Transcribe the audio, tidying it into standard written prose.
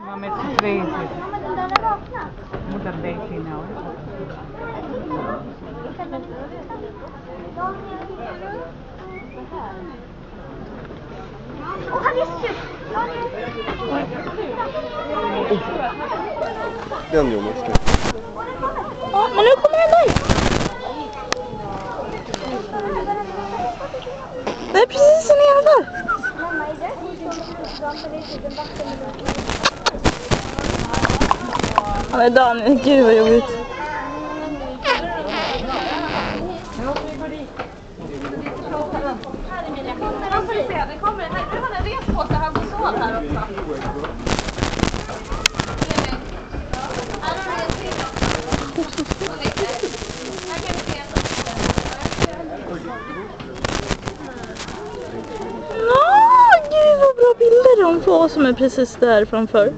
Mama, it's crazy. Motorbike now. Den jo måste. Ja, men nu kommer den där. Det är precis som i alla fall. Ja, men Daniel, gud vad jobbigt. Det kommer en respåse, han går så här också. Gud vad bra bilder de får som är precis där framför.